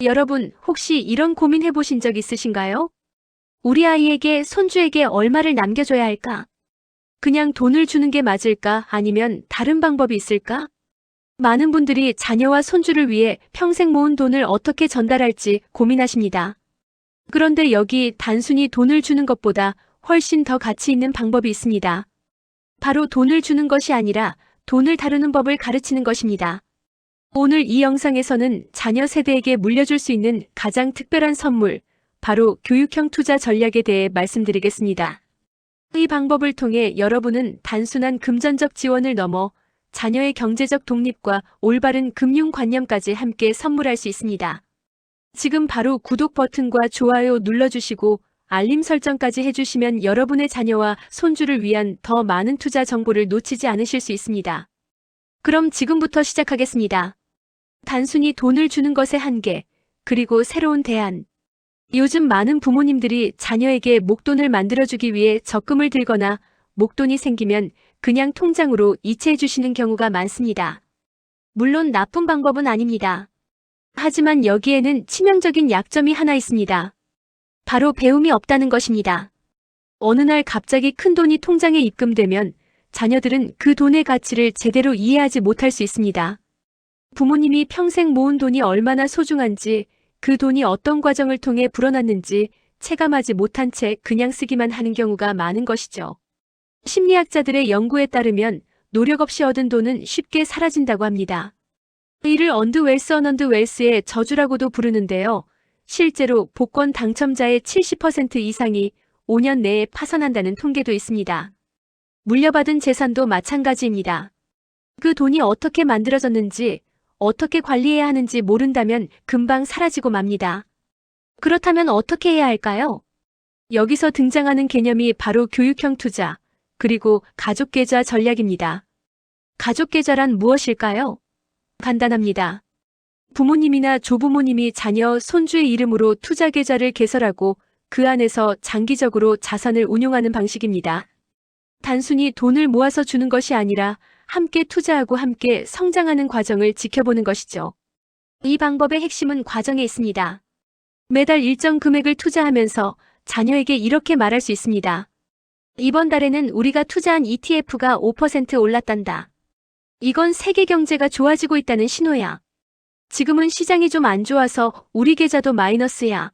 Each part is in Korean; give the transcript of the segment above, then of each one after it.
여러분, 혹시 이런 고민 해보신 적 있으신가요? 우리 아이에게, 손주에게 얼마를 남겨줘야 할까? 그냥 돈을 주는 게 맞을까? 아니면 다른 방법이 있을까? 많은 분들이 자녀와 손주를 위해 평생 모은 돈을 어떻게 전달할지 고민하십니다. 그런데 여기 단순히 돈을 주는 것보다 훨씬 더 가치 있는 방법이 있습니다. 바로 돈을 주는 것이 아니라 돈을 다루는 법을 가르치는 것입니다. 오늘 이 영상에서는 자녀 세대에게 물려줄 수 있는 가장 특별한 선물, 바로 교육형 투자 전략에 대해 말씀드리겠습니다. 이 방법을 통해 여러분은 단순한 금전적 지원을 넘어 자녀의 경제적 독립과 올바른 금융관념까지 함께 선물할 수 있습니다. 지금 바로 구독 버튼과 좋아요 눌러주시고 알림 설정까지 해주시면 여러분의 자녀와 손주를 위한 더 많은 투자 정보를 놓치지 않으실 수 있습니다. 그럼 지금부터 시작하겠습니다. 단순히 돈을 주는 것의 한계, 그리고 새로운 대안. 요즘 많은 부모님들이 자녀에게 목돈을 만들어주기 위해 적금을 들거나 목돈이 생기면 그냥 통장으로 이체해 주시는 경우가 많습니다. 물론 나쁜 방법은 아닙니다. 하지만 여기에는 치명적인 약점이 하나 있습니다. 바로 배움이 없다는 것입니다. 어느 날 갑자기 큰 돈이 통장에 입금되면 자녀들은 그 돈의 가치를 제대로 이해하지 못할 수 있습니다. 부모님이 평생 모은 돈이 얼마나 소중한지, 그 돈이 어떤 과정을 통해 불어났는지 체감하지 못한 채 그냥 쓰기만 하는 경우가 많은 것이죠. 심리학자들의 연구에 따르면 노력 없이 얻은 돈은 쉽게 사라진다고 합니다. 이를 언더웰스 웰스의 저주라고도 부르는데요. 실제로 복권 당첨자의 70% 이상이 5년 내에 파산한다는 통계도 있습니다. 물려받은 재산도 마찬가지입니다. 그 돈이 어떻게 만들어졌는지, 어떻게 관리해야 하는지 모른다면 금방 사라지고 맙니다. 그렇다면 어떻게 해야 할까요? 여기서 등장하는 개념이 바로 교육형 투자, 그리고 가족계좌 전략입니다. 가족계좌란 무엇일까요? 간단합니다. 부모님이나 조부모님이 자녀, 손주의 이름으로 투자계좌를 개설하고 그 안에서 장기적으로 자산을 운용하는 방식입니다. 단순히 돈을 모아서 주는 것이 아니라 함께 투자하고 함께 성장하는 과정을 지켜보는 것이죠. 이 방법의 핵심은 과정에 있습니다. 매달 일정 금액을 투자하면서 자녀에게 이렇게 말할 수 있습니다. 이번 달에는 우리가 투자한 ETF가 5% 올랐단다. 이건 세계 경제가 좋아지고 있다는 신호야. 지금은 시장이 좀 안 좋아서 우리 계좌도 마이너스야.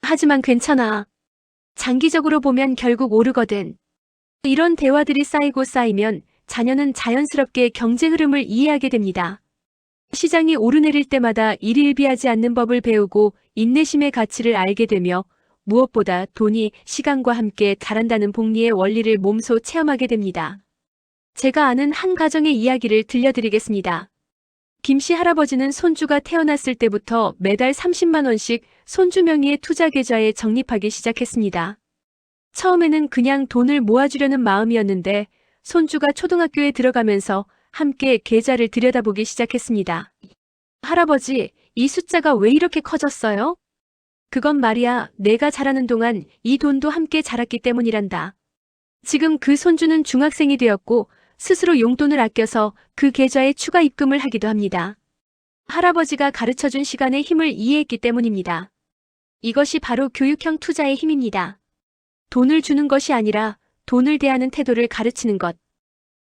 하지만 괜찮아. 장기적으로 보면 결국 오르거든. 이런 대화들이 쌓이고 쌓이면 자녀는 자연스럽게 경제 흐름을 이해하게 됩니다. 시장이 오르내릴 때마다 일희일비하지 않는 법을 배우고 인내심의 가치를 알게 되며 무엇보다 돈이 시간과 함께 자란다는 복리의 원리를 몸소 체험하게 됩니다. 제가 아는 한 가정의 이야기를 들려드리겠습니다. 김씨 할아버지는 손주가 태어났을 때부터 매달 30만 원씩 손주 명의의 투자 계좌에 적립하기 시작했습니다. 처음에는 그냥 돈을 모아주려는 마음이었는데 손주가 초등학교에 들어가면서 함께 계좌를 들여다보기 시작했습니다. 할아버지, 이 숫자가 왜 이렇게 커졌어요? 그건 말이야, 내가 자라는 동안 이 돈도 함께 자랐기 때문이란다. 지금 그 손주는 중학생이 되었고 스스로 용돈을 아껴서 그 계좌에 추가 입금을 하기도 합니다. 할아버지가 가르쳐준 시간의 힘을 이해했기 때문입니다. 이것이 바로 교육형 투자의 힘입니다. 돈을 주는 것이 아니라 돈을 대하는 태도를 가르치는 것.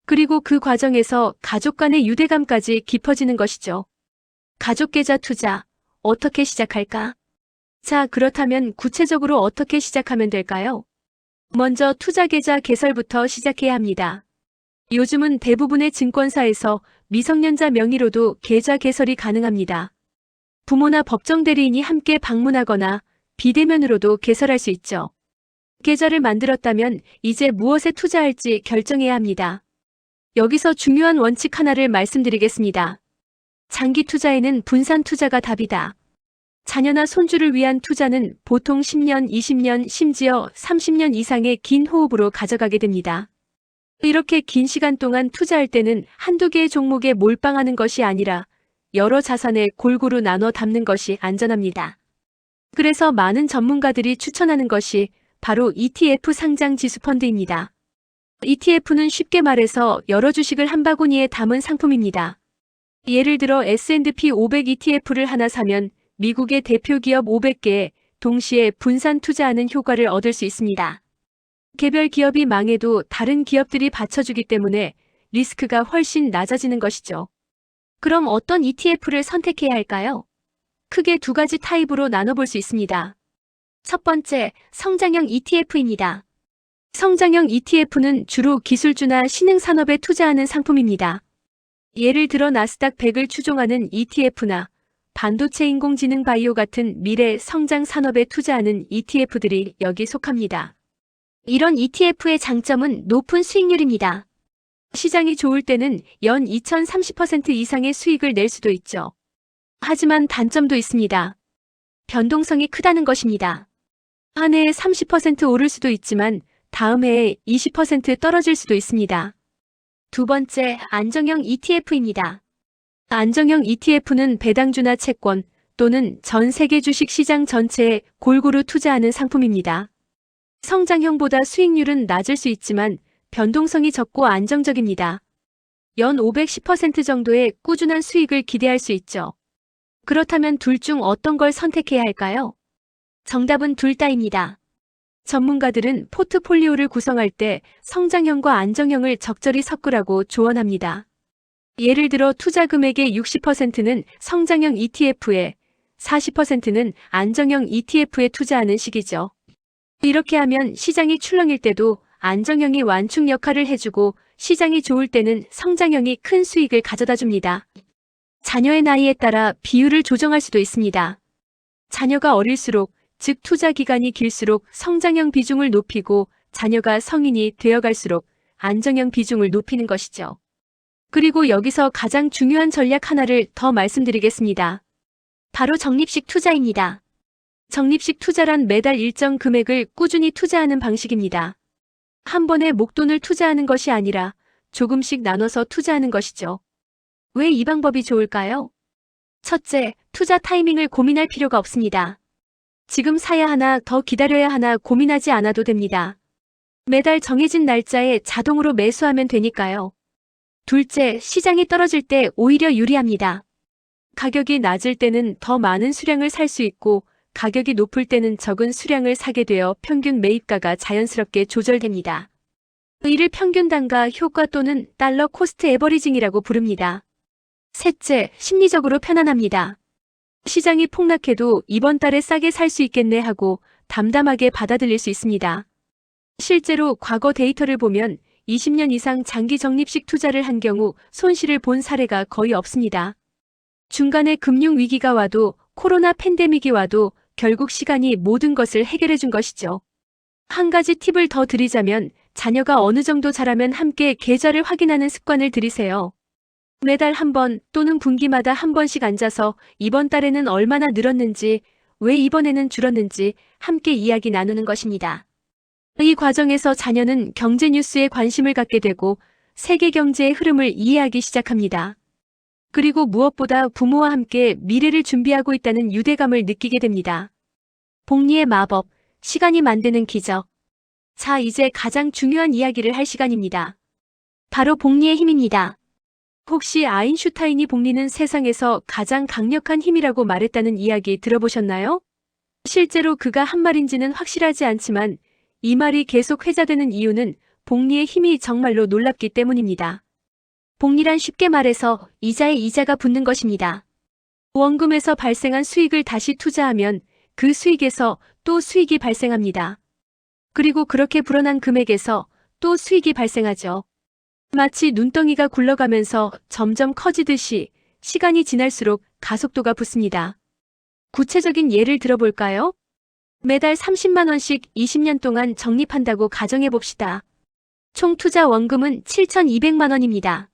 그리고 그 과정에서 가족 간의 유대감까지 깊어지는 것이죠. 가족계좌 투자, 어떻게 시작할까? 자, 그렇다면 구체적으로 어떻게 시작하면 될까요? 먼저 투자계좌 개설부터 시작해야 합니다. 요즘은 대부분의 증권사에서 미성년자 명의로도 계좌 개설이 가능합니다. 부모나 법정 대리인이 함께 방문하거나 비대면으로도 개설할 수 있죠. 계좌를 만들었다면 이제 무엇에 투자할지 결정해야 합니다. 여기서 중요한 원칙 하나를 말씀드리겠습니다. 장기 투자에는 분산 투자가 답이다. 자녀나 손주를 위한 투자는 보통 10년, 20년, 심지어 30년 이상의 긴 호흡으로 가져가게 됩니다. 이렇게 긴 시간 동안 투자할 때는 한두 개의 종목에 몰빵하는 것이 아니라 여러 자산에 골고루 나눠 담는 것이 안전합니다. 그래서 많은 전문가들이 추천하는 것이 바로 ETF 상장 지수 펀드입니다. ETF는 쉽게 말해서 여러 주식을 한 바구니에 담은 상품입니다. 예를 들어 S&P 500 ETF를 하나 사면 미국의 대표 기업 500개에 동시에 분산 투자하는 효과를 얻을 수 있습니다. 개별 기업이 망해도 다른 기업들이 받쳐주기 때문에 리스크가 훨씬 낮아지는 것이죠. 그럼 어떤 ETF를 선택해야 할까요? 크게 두 가지 타입으로 나눠볼 수 있습니다. 첫 번째, 성장형 ETF입니다. 성장형 ETF는 주로 기술주나 신흥산업에 투자하는 상품입니다. 예를 들어 나스닥 100을 추종하는 ETF나 반도체 인공지능 바이오 같은 미래 성장 산업에 투자하는 ETF들이 여기 속합니다. 이런 ETF의 장점은 높은 수익률입니다. 시장이 좋을 때는 연 2030% 이상의 수익을 낼 수도 있죠. 하지만 단점도 있습니다. 변동성이 크다는 것입니다. 한 해에 30% 오를 수도 있지만 다음 해에 20% 떨어질 수도 있습니다. 두 번째, 안정형 ETF입니다. 안정형 ETF는 배당주나 채권 또는 전 세계 주식 시장 전체에 골고루 투자하는 상품입니다. 성장형보다 수익률은 낮을 수 있지만 변동성이 적고 안정적입니다. 연 510% 정도의 꾸준한 수익을 기대할 수 있죠. 그렇다면 둘 중 어떤 걸 선택해야 할까요? 정답은 둘 다입니다. 전문가들은 포트폴리오를 구성할 때 성장형과 안정형을 적절히 섞으라고 조언합니다. 예를 들어 투자 금액의 60%는 성장형 ETF에 40%는 안정형 ETF에 투자하는 식이죠. 이렇게 하면 시장이 출렁일 때도 안정형이 완충 역할을 해주고 시장이 좋을 때는 성장형이 큰 수익을 가져다 줍니다. 자녀의 나이에 따라 비율을 조정할 수도 있습니다. 자녀가 어릴수록, 즉 투자 기간이 길수록 성장형 비중을 높이고 자녀가 성인이 되어갈수록 안정형 비중을 높이는 것이죠. 그리고 여기서 가장 중요한 전략 하나를 더 말씀드리겠습니다. 바로 적립식 투자입니다. 적립식 투자란 매달 일정 금액을 꾸준히 투자하는 방식입니다. 한 번에 목돈을 투자하는 것이 아니라 조금씩 나눠서 투자하는 것이죠. 왜 이 방법이 좋을까요? 첫째, 투자 타이밍을 고민할 필요가 없습니다. 지금 사야 하나 더 기다려야 하나 고민하지 않아도 됩니다. 매달 정해진 날짜에 자동으로 매수하면 되니까요. 둘째, 시장이 떨어질 때 오히려 유리합니다. 가격이 낮을 때는 더 많은 수량을 살 수 있고 가격이 높을 때는 적은 수량을 사게 되어 평균 매입가가 자연스럽게 조절됩니다. 이를 평균 단가 효과 또는 달러 코스트 에버리징이라고 부릅니다. 셋째, 심리적으로 편안합니다. 시장이 폭락해도 이번 달에 싸게 살 수 있겠네 하고 담담하게 받아들일 수 있습니다. 실제로 과거 데이터를 보면 20년 이상 장기 적립식 투자를 한 경우 손실을 본 사례가 거의 없습니다. 중간에 금융 위기가 와도 코로나 팬데믹이 와도 결국 시간이 모든 것을 해결해 준 것이죠. 한 가지 팁을 더 드리자면 자녀가 어느 정도 자라면 함께 계좌를 확인하는 습관을 들이세요. 매달 한 번 또는 분기마다 한 번씩 앉아서 이번 달에는 얼마나 늘었는지, 왜 이번에는 줄었는지 함께 이야기 나누는 것입니다. 이 과정에서 자녀는 경제 뉴스에 관심을 갖게 되고 세계 경제의 흐름을 이해하기 시작합니다. 그리고 무엇보다 부모와 함께 미래를 준비하고 있다는 유대감을 느끼게 됩니다. 복리의 마법, 시간이 만드는 기적. 자, 이제 가장 중요한 이야기를 할 시간입니다. 바로 복리의 힘입니다. 혹시 아인슈타인이 복리는 세상에서 가장 강력한 힘이라고 말했다는 이야기 들어보셨나요? 실제로 그가 한 말인지는 확실하지 않지만 이 말이 계속 회자되는 이유는 복리의 힘이 정말로 놀랍기 때문입니다. 복리란 쉽게 말해서 이자에 이자가 붙는 것입니다. 원금에서 발생한 수익을 다시 투자하면 그 수익에서 또 수익이 발생합니다. 그리고 그렇게 불어난 금액에서 또 수익이 발생하죠. 마치 눈덩이가 굴러가면서 점점 커지듯이 시간이 지날수록 가속도가 붙습니다. 구체적인 예를 들어볼까요? 매달 30만 원씩 20년 동안 적립한다고 가정해봅시다. 총 투자 원금은 7,200만 원입니다.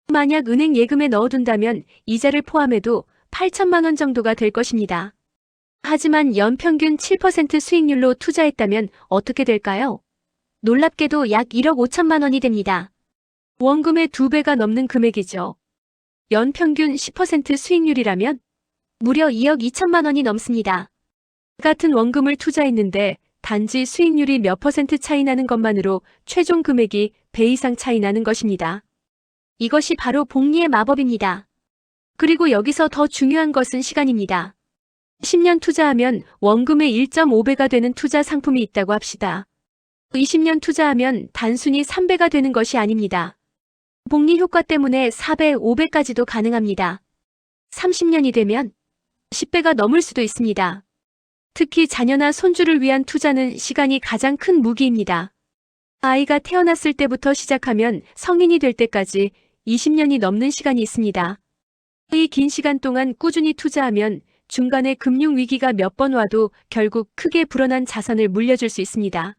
만약 은행 예금에 넣어둔다면 이자를 포함해도 8천만 원 정도가 될 것입니다. 하지만 연평균 7% 수익률로 투자했다면 어떻게 될까요? 놀랍게도 약 1억 5천만 원이 됩니다. 원금의 2배가 넘는 금액이죠. 연평균 10% 수익률이라면 무려 2억 2천만 원이 넘습니다. 같은 원금을 투자했는데 단지 수익률이 몇 퍼센트 차이 나는 것만으로 최종 금액이 배 이상 차이 나는 것입니다. 이것이 바로 복리의 마법입니다. 그리고 여기서 더 중요한 것은 시간입니다. 10년 투자하면 원금의 1.5배가 되는 투자 상품이 있다고 합시다. 20년 투자하면 단순히 3배가 되는 것이 아닙니다. 복리 효과 때문에 4배, 5배까지도 가능합니다. 30년이 되면 10배가 넘을 수도 있습니다. 특히 자녀나 손주를 위한 투자는 시간이 가장 큰 무기입니다. 아이가 태어났을 때부터 시작하면 성인이 될 때까지 20년이 넘는 시간이 있습니다. 이 긴 시간 동안 꾸준히 투자하면 중간에 금융위기가 몇 번 와도 결국 크게 불어난 자산을 물려줄 수 있습니다.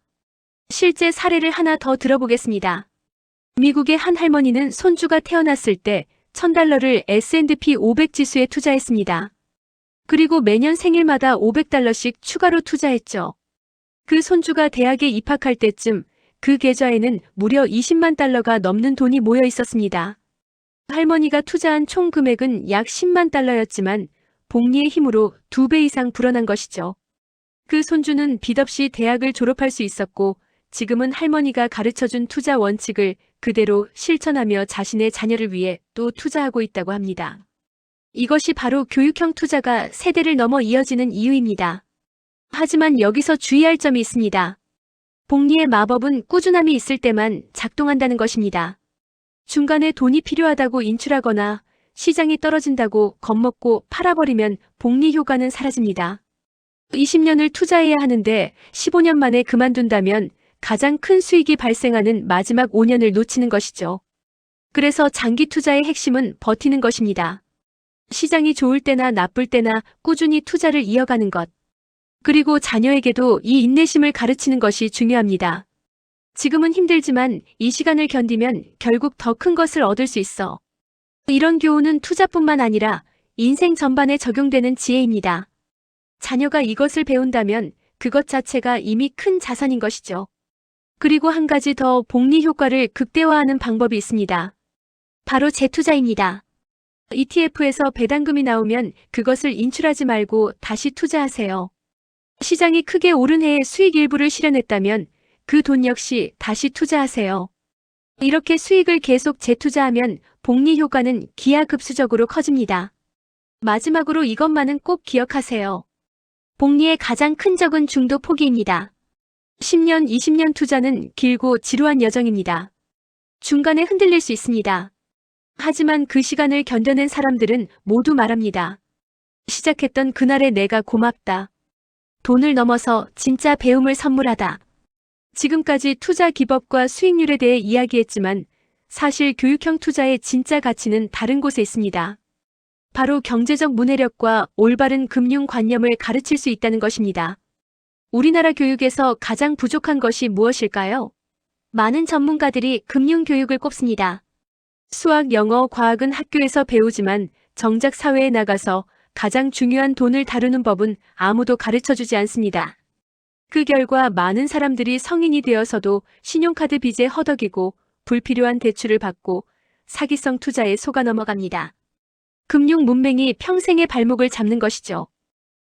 실제 사례를 하나 더 들어보겠습니다. 미국의 한 할머니는 손주가 태어났을 때 $1000를 S&P 500 지수에 투자했습니다. 그리고 매년 생일마다 $500씩 추가로 투자했죠. 그 손주가 대학에 입학할 때쯤 그 계좌에는 무려 $200,000가 넘는 돈이 모여 있었습니다. 할머니가 투자한 총 금액은 약 $100,000였지만 복리의 힘으로 2배 이상 불어난 것이죠. 그 손주는 빚 없이 대학을 졸업할 수 있었고 지금은 할머니가 가르쳐준 투자 원칙을 그대로 실천하며 자신의 자녀를 위해 또 투자하고 있다고 합니다. 이것이 바로 교육형 투자가 세대를 넘어 이어지는 이유입니다. 하지만 여기서 주의할 점이 있습니다. 복리의 마법은 꾸준함이 있을 때만 작동한다는 것입니다. 중간에 돈이 필요하다고 인출하거나 시장이 떨어진다고 겁먹고 팔아버리면 복리 효과는 사라집니다. 20년을 투자해야 하는데 15년 만에 그만둔다면 가장 큰 수익이 발생하는 마지막 5년을 놓치는 것이죠. 그래서 장기 투자의 핵심은 버티는 것입니다. 시장이 좋을 때나 나쁠 때나 꾸준히 투자를 이어가는 것. 그리고 자녀에게도 이 인내심을 가르치는 것이 중요합니다. 지금은 힘들지만 이 시간을 견디면 결국 더 큰 것을 얻을 수 있어. 이런 교훈은 투자뿐만 아니라 인생 전반에 적용되는 지혜입니다. 자녀가 이것을 배운다면 그것 자체가 이미 큰 자산인 것이죠. 그리고 한 가지 더 복리 효과를 극대화하는 방법이 있습니다. 바로 재투자입니다. ETF에서 배당금이 나오면 그것을 인출하지 말고 다시 투자하세요. 시장이 크게 오른 해에 수익 일부를 실현했다면 그 돈 역시 다시 투자하세요. 이렇게 수익을 계속 재투자하면 복리 효과는 기하급수적으로 커집니다. 마지막으로 이것만은 꼭 기억하세요. 복리의 가장 큰 적은 중도 포기입니다. 10년, 20년 투자는 길고 지루한 여정입니다. 중간에 흔들릴 수 있습니다. 하지만 그 시간을 견뎌낸 사람들은 모두 말합니다. 시작했던 그날의 내가 고맙다. 돈을 넘어서 진짜 배움을 선물하다. 지금까지 투자 기법과 수익률에 대해 이야기했지만 사실 교육형 투자의 진짜 가치는 다른 곳에 있습니다. 바로 경제적 문해력과 올바른 금융관념을 가르칠 수 있다는 것입니다. 우리나라 교육에서 가장 부족한 것이 무엇일까요? 많은 전문가들이 금융교육을 꼽습니다. 수학, 영어, 과학은 학교에서 배우지만 정작 사회에 나가서 가장 중요한 돈을 다루는 법은 아무도 가르쳐주지 않습니다. 그 결과 많은 사람들이 성인이 되어서도 신용카드 빚에 허덕이고 불필요한 대출을 받고 사기성 투자에 속아 넘어갑니다. 금융 문맹이 평생의 발목을 잡는 것이죠.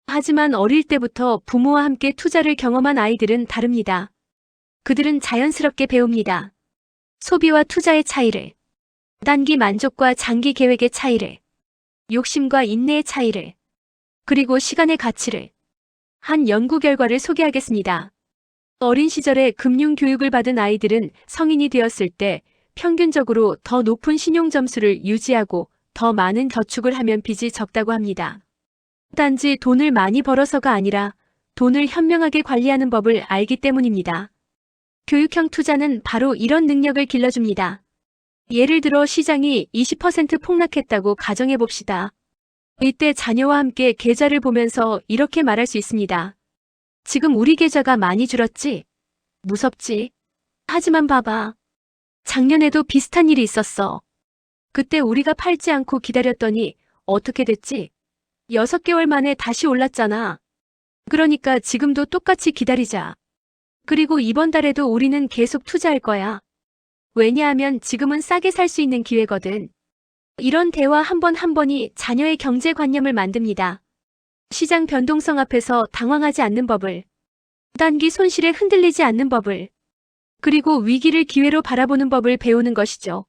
하지만 어릴 때부터 부모와 함께 투자를 경험한 아이들은 다릅니다. 그들은 자연스럽게 배웁니다. 소비와 투자의 차이를, 단기 만족과 장기 계획의 차이를, 욕심과 인내의 차이를, 그리고 시간의 가치를. 한 연구 결과를 소개하겠습니다. 어린 시절에 금융 교육을 받은 아이들은 성인이 되었을 때 평균적으로 더 높은 신용 점수를 유지하고 더 많은 저축을 하면 빚이 적다고 합니다. 단지 돈을 많이 벌어서가 아니라 돈을 현명하게 관리하는 법을 알기 때문입니다. 교육형 투자는 바로 이런 능력을 길러줍니다. 예를 들어 시장이 20% 폭락했다고 가정해 봅시다. 이때 자녀와 함께 계좌를 보면서 이렇게 말할 수 있습니다. 지금 우리 계좌가 많이 줄었지? 무섭지? 하지만 봐봐. 작년에도 비슷한 일이 있었어. 그때 우리가 팔지 않고 기다렸더니 어떻게 됐지? 6개월 만에 다시 올랐잖아. 그러니까 지금도 똑같이 기다리자. 그리고 이번 달에도 우리는 계속 투자할 거야. 왜냐하면 지금은 싸게 살 수 있는 기회거든. 이런 대화 한 번 한 번이 자녀의 경제관념을 만듭니다. 시장 변동성 앞에서 당황하지 않는 법을, 단기 손실에 흔들리지 않는 법을, 그리고 위기를 기회로 바라보는 법을 배우는 것이죠.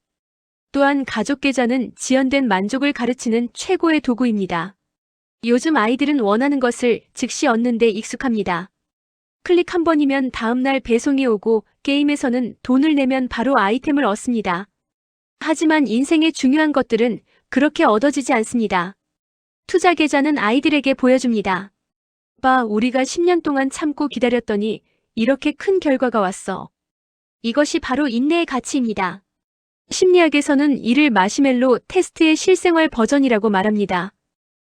또한 가족 계좌는 지연된 만족을 가르치는 최고의 도구입니다. 요즘 아이들은 원하는 것을 즉시 얻는 데 익숙합니다. 클릭 한 번이면 다음날 배송이 오고 게임에서는 돈을 내면 바로 아이템을 얻습니다. 하지만 인생의 중요한 것들은 그렇게 얻어지지 않습니다. 투자 계좌는 아이들에게 보여줍니다. 우리가 10년 동안 참고 기다렸더니 이렇게 큰 결과가 왔어. 이것이 바로 인내의 가치입니다. 심리학에서는 이를 마시멜로 테스트의 실생활 버전이라고 말합니다.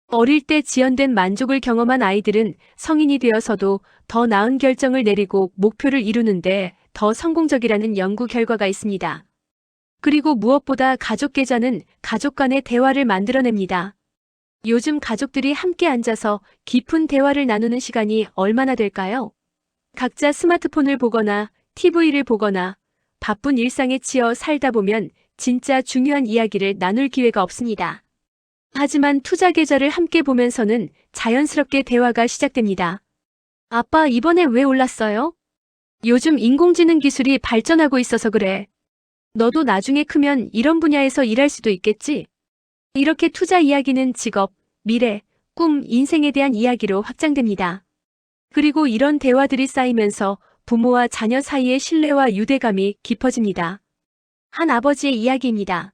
어릴 때 지연된 만족을 경험한 아이들은 성인이 되어서도 더 나은 결정을 내리고 목표를 이루는데 더 성공적이라는 연구 결과가 있습니다. 그리고 무엇보다 가족 계좌는 가족 간의 대화를 만들어냅니다. 요즘 가족들이 함께 앉아서 깊은 대화를 나누는 시간이 얼마나 될까요? 각자 스마트폰을 보거나 TV를 보거나 바쁜 일상에 치여 살다 보면 진짜 중요한 이야기를 나눌 기회가 없습니다. 하지만 투자 계좌를 함께 보면서는 자연스럽게 대화가 시작됩니다. 아빠, 이번에 왜 올랐어요? 요즘 인공지능 기술이 발전하고 있어서 그래. 너도 나중에 크면 이런 분야에서 일할 수도 있겠지? 이렇게 투자 이야기는 직업, 미래, 꿈, 인생에 대한 이야기로 확장됩니다. 그리고 이런 대화들이 쌓이면서 부모와 자녀 사이의 신뢰와 유대감이 깊어집니다. 한 아버지의 이야기입니다.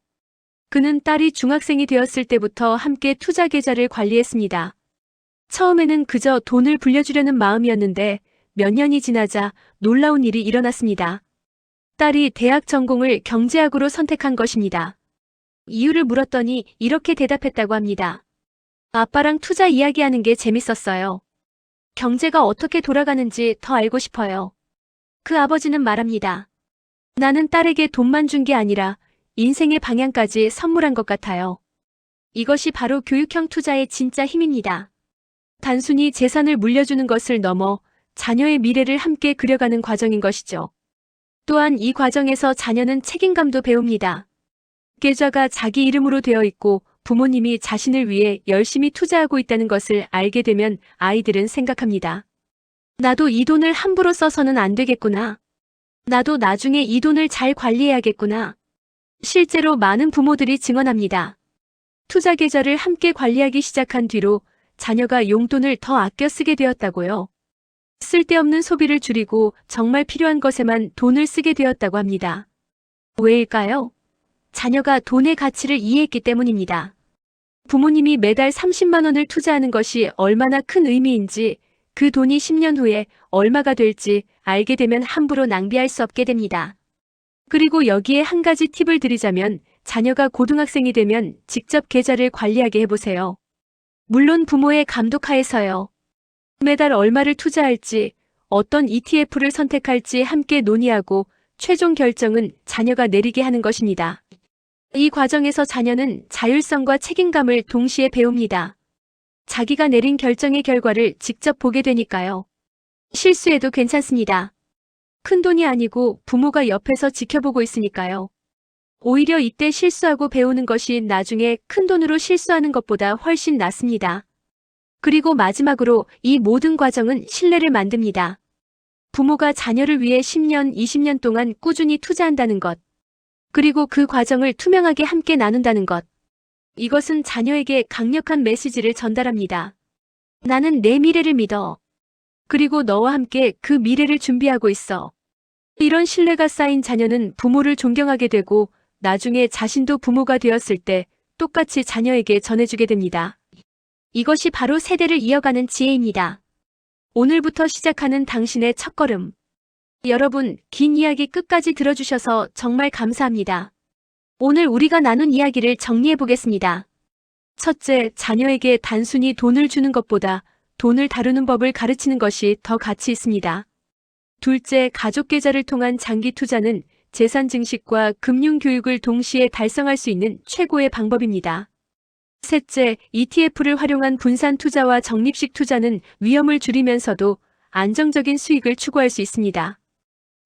그는 딸이 중학생이 되었을 때부터 함께 투자 계좌를 관리했습니다. 처음에는 그저 돈을 불려주려는 마음이었는데 몇 년이 지나자 놀라운 일이 일어났습니다. 딸이 대학 전공을 경제학으로 선택한 것입니다. 이유를 물었더니 이렇게 대답했다고 합니다. 아빠랑 투자 이야기하는 게 재밌었어요. 경제가 어떻게 돌아가는지 더 알고 싶어요. 그 아버지는 말합니다. 나는 딸에게 돈만 준 게 아니라 인생의 방향까지 선물한 것 같아요. 이것이 바로 교육형 투자의 진짜 힘입니다. 단순히 재산을 물려주는 것을 넘어 자녀의 미래를 함께 그려가는 과정인 것이죠. 또한 이 과정에서 자녀는 책임감도 배웁니다. 계좌가 자기 이름으로 되어 있고 부모님이 자신을 위해 열심히 투자하고 있다는 것을 알게 되면 아이들은 생각합니다. 나도 이 돈을 함부로 써서는 안 되겠구나. 나도 나중에 이 돈을 잘 관리해야겠구나. 실제로 많은 부모들이 증언합니다. 투자 계좌를 함께 관리하기 시작한 뒤로 자녀가 용돈을 더 아껴 쓰게 되었다고요. 쓸데없는 소비를 줄이고 정말 필요한 것에만 돈을 쓰게 되었다고 합니다. 왜일까요? 자녀가 돈의 가치를 이해했기 때문입니다. 부모님이 매달 30만 원을 투자하는 것이 얼마나 큰 의미인지, 그 돈이 10년 후에 얼마가 될지 알게 되면 함부로 낭비할 수 없게 됩니다. 그리고 여기에 한 가지 팁을 드리자면 자녀가 고등학생이 되면 직접 계좌를 관리하게 해보세요. 물론 부모의 감독하에서요. 매달 얼마를 투자할지, 어떤 ETF를 선택할지 함께 논의하고 최종 결정은 자녀가 내리게 하는 것입니다. 이 과정에서 자녀는 자율성과 책임감을 동시에 배웁니다. 자기가 내린 결정의 결과를 직접 보게 되니까요. 실수해도 괜찮습니다. 큰 돈이 아니고 부모가 옆에서 지켜보고 있으니까요. 오히려 이때 실수하고 배우는 것이 나중에 큰 돈으로 실수하는 것보다 훨씬 낫습니다. 그리고 마지막으로 이 모든 과정은 신뢰를 만듭니다. 부모가 자녀를 위해 10년, 20년 동안 꾸준히 투자한다는 것. 그리고 그 과정을 투명하게 함께 나눈다는 것. 이것은 자녀에게 강력한 메시지를 전달합니다. 나는 내 미래를 믿어. 그리고 너와 함께 그 미래를 준비하고 있어. 이런 신뢰가 쌓인 자녀는 부모를 존경하게 되고 나중에 자신도 부모가 되었을 때 똑같이 자녀에게 전해주게 됩니다. 이것이 바로 세대를 이어가는 지혜입니다. 오늘부터 시작하는 당신의 첫걸음. 여러분, 긴 이야기 끝까지 들어주셔서 정말 감사합니다. 오늘 우리가 나눈 이야기를 정리해 보겠습니다. 첫째, 자녀에게 단순히 돈을 주는 것보다 돈을 다루는 법을 가르치는 것이 더 가치 있습니다. 둘째, 가족 계좌를 통한 장기 투자는 재산 증식과 금융 교육을 동시에 달성할 수 있는 최고의 방법입니다. 셋째, ETF를 활용한 분산 투자와 적립식 투자는 위험을 줄이면서도 안정적인 수익을 추구할 수 있습니다.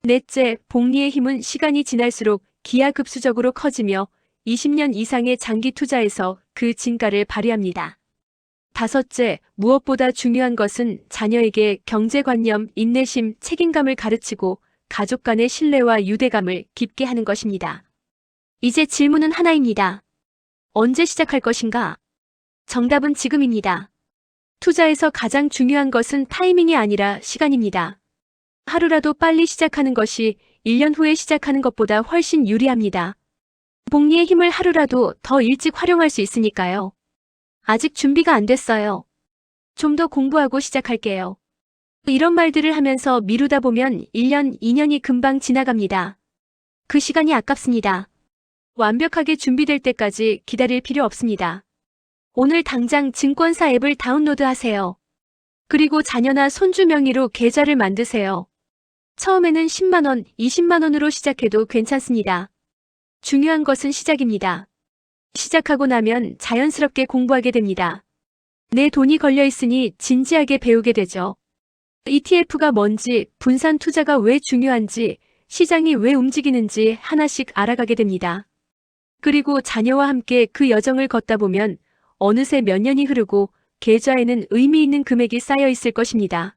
넷째, 복리의 힘은 시간이 지날수록 기하급수적으로 커지며 20년 이상의 장기 투자에서 그 진가를 발휘합니다. 다섯째, 무엇보다 중요한 것은 자녀에게 경제관념, 인내심, 책임감을 가르치고 가족 간의 신뢰와 유대감을 깊게 하는 것입니다. 이제 질문은 하나입니다. 언제 시작할 것인가? 정답은 지금입니다. 투자에서 가장 중요한 것은 타이밍이 아니라 시간입니다. 하루라도 빨리 시작하는 것이 1년 후에 시작하는 것보다 훨씬 유리합니다. 복리의 힘을 하루라도 더 일찍 활용할 수 있으니까요. 아직 준비가 안 됐어요. 좀 더 공부하고 시작할게요. 이런 말들을 하면서 미루다 보면 1년, 2년이 금방 지나갑니다. 그 시간이 아깝습니다. 완벽하게 준비될 때까지 기다릴 필요 없습니다. 오늘 당장 증권사 앱을 다운로드하세요. 그리고 자녀나 손주 명의로 계좌를 만드세요. 처음에는 10만원, 20만원으로 시작해도 괜찮습니다. 중요한 것은 시작입니다. 시작하고 나면 자연스럽게 공부하게 됩니다. 내 돈이 걸려 있으니 진지하게 배우게 되죠. ETF가 뭔지, 분산 투자가 왜 중요한지, 시장이 왜 움직이는지 하나씩 알아가게 됩니다. 그리고 자녀와 함께 그 여정을 걷다 보면 어느새 몇 년이 흐르고 계좌에는 의미 있는 금액이 쌓여 있을 것입니다.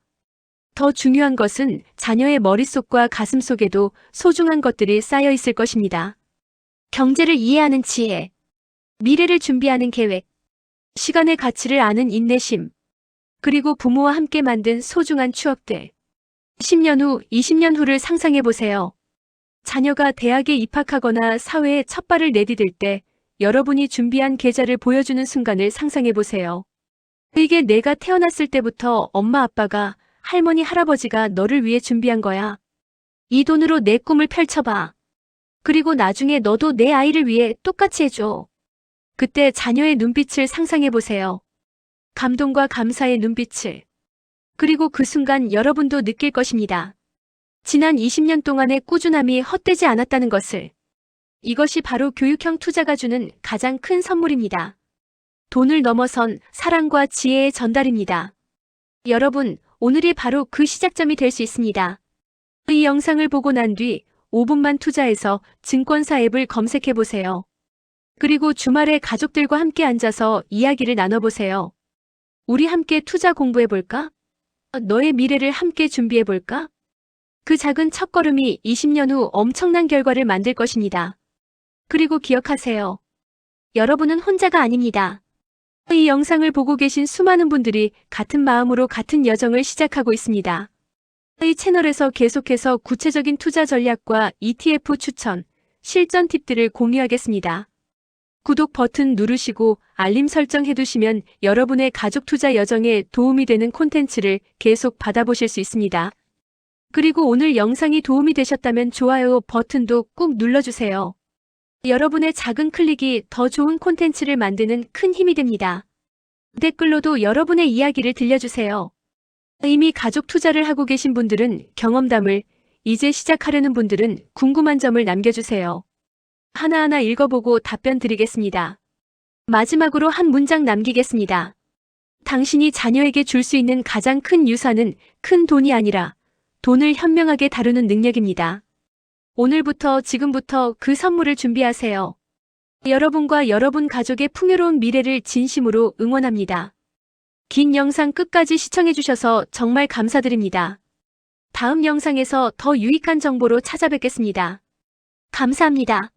더 중요한 것은 자녀의 머릿속과 가슴속에도 소중한 것들이 쌓여 있을 것입니다. 경제를 이해하는 지혜, 미래를 준비하는 계획, 시간의 가치를 아는 인내심, 그리고 부모와 함께 만든 소중한 추억들. 10년 후, 20년 후를 상상해 보세요. 자녀가 대학에 입학하거나 사회에 첫 발을 내디딜 때 여러분이 준비한 계좌를 보여주는 순간을 상상해 보세요. 이게 내가 태어났을 때부터 엄마 아빠가, 할머니 할아버지가 너를 위해 준비한 거야. 이 돈으로 내 꿈을 펼쳐봐. 그리고 나중에 너도 내 아이를 위해 똑같이 해줘. 그때 자녀의 눈빛을 상상해 보세요. 감동과 감사의 눈빛을. 그리고 그 순간 여러분도 느낄 것입니다. 지난 20년 동안의 꾸준함이 헛되지 않았다는 것을. 이것이 바로 교육형 투자가 주는 가장 큰 선물입니다. 돈을 넘어선 사랑과 지혜의 전달입니다. 여러분, 오늘이 바로 그 시작점이 될 수 있습니다. 이 영상을 보고 난 뒤 5분만 투자해서 증권사 앱을 검색해 보세요. 그리고 주말에 가족들과 함께 앉아서 이야기를 나눠보세요. 우리 함께 투자 공부해 볼까? 너의 미래를 함께 준비해 볼까? 그 작은 첫걸음이 20년 후 엄청난 결과를 만들 것입니다. 그리고 기억하세요. 여러분은 혼자가 아닙니다. 이 영상을 보고 계신 수많은 분들이 같은 마음으로 같은 여정을 시작하고 있습니다. 이 채널에서 계속해서 구체적인 투자 전략과 ETF 추천, 실전 팁들을 공유하겠습니다. 구독 버튼 누르시고 알림 설정 해두시면 여러분의 가족 투자 여정에 도움이 되는 콘텐츠를 계속 받아보실 수 있습니다. 그리고 오늘 영상이 도움이 되셨다면 좋아요 버튼도 꾹 눌러주세요. 여러분의 작은 클릭이 더 좋은 콘텐츠를 만드는 큰 힘이 됩니다. 댓글로도 여러분의 이야기를 들려주세요. 이미 가족 투자를 하고 계신 분들은 경험담을, 이제 시작하려는 분들은 궁금한 점을 남겨주세요. 하나하나 읽어보고 답변 드리겠습니다. 마지막으로 한 문장 남기겠습니다. 당신이 자녀에게 줄 수 있는 가장 큰 유산은 큰 돈이 아니라 돈을 현명하게 다루는 능력입니다. 오늘부터 지금부터 그 선물을 준비하세요. 여러분과 여러분 가족의 풍요로운 미래를 진심으로 응원합니다. 긴 영상 끝까지 시청해주셔서 정말 감사드립니다. 다음 영상에서 더 유익한 정보로 찾아뵙겠습니다. 감사합니다.